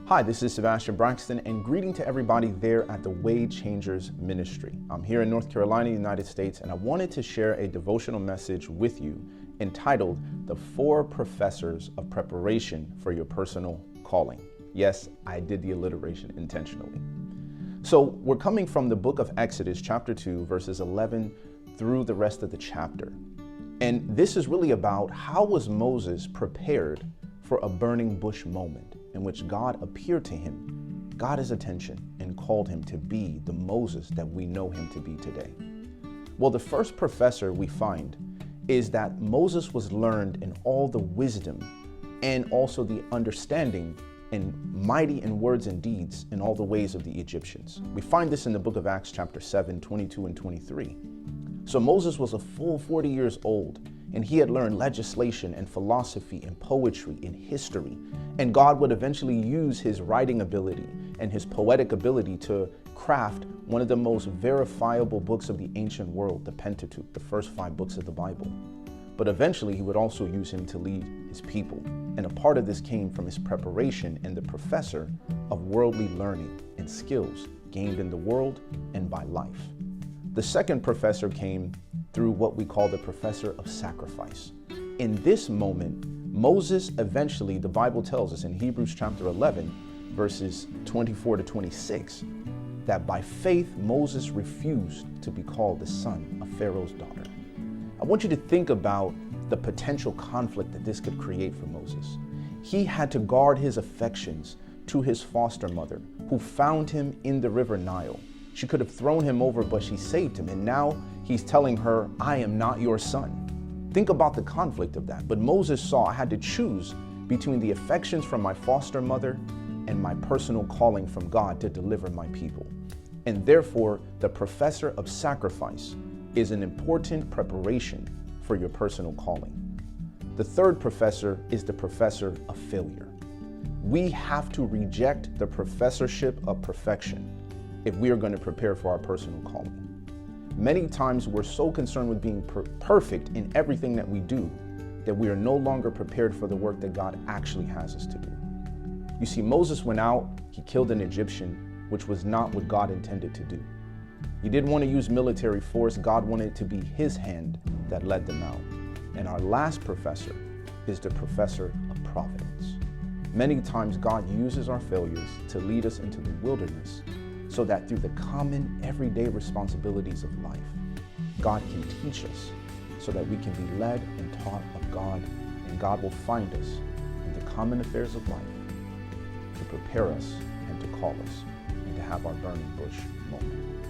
Hi, this is Sebastien Braxton, and greeting to everybody there at the Way Changers Ministry. I'm here in North Carolina, United States, and I wanted to share a devotional message with you entitled The 4 Professors of Preparation for Your Personal Calling. Yes, I did the alliteration intentionally. So we're coming from the book of Exodus, chapter 2, verses 11 through the rest of the chapter. And this is really about how was Moses prepared for a burning bush moment in which God appeared to him, got his attention, and called him to be the Moses that we know him to be today. Well, the first professor we find is that Moses was learned in all the wisdom and also the understanding and mighty in words and deeds in all the ways of the Egyptians. We find this in the book of Acts chapter 7, 22 and 23. So Moses was a full 40 years old, and he had learned legislation and philosophy and poetry and history. And God would eventually use his writing ability and his poetic ability to craft one of the most verifiable books of the ancient world, the Pentateuch, the first 5 books of the Bible. But eventually he would also use him to lead his people. And a part of this came from his preparation and the professor of worldly learning and skills gained in the world and by life. The second professor came through what we call the professor of sacrifice. In this moment, Moses eventually, the Bible tells us in Hebrews chapter 11, verses 24 to 26, that by faith Moses refused to be called the son of Pharaoh's daughter. I want you to think about the potential conflict that this could create for Moses. He had to guard his affections to his foster mother, who found him in the river Nile. She could have thrown him over, but she saved him. And now he's telling her, I am not your son. Think about the conflict of that. But Moses saw I had to choose between the affections from my foster mother and my personal calling from God to deliver my people. And therefore, the professor of sacrifice is an important preparation for your personal calling. The third professor is the professor of failure. We have to reject the professorship of perfection if we are going to prepare for our personal calling. Many times we're so concerned with being perfect in everything that we do that we are no longer prepared for the work that God actually has us to do. You see, Moses went out, he killed an Egyptian, which was not what God intended to do. He didn't want to use military force. God wanted it to be his hand that led them out. And our last professor is the professor of providence. Many times God uses our failures to lead us into the wilderness so that through the common everyday responsibilities of life, God can teach us so that we can be led and taught of God, and God will find us in the common affairs of life to prepare us and to call us and to have our burning bush moment.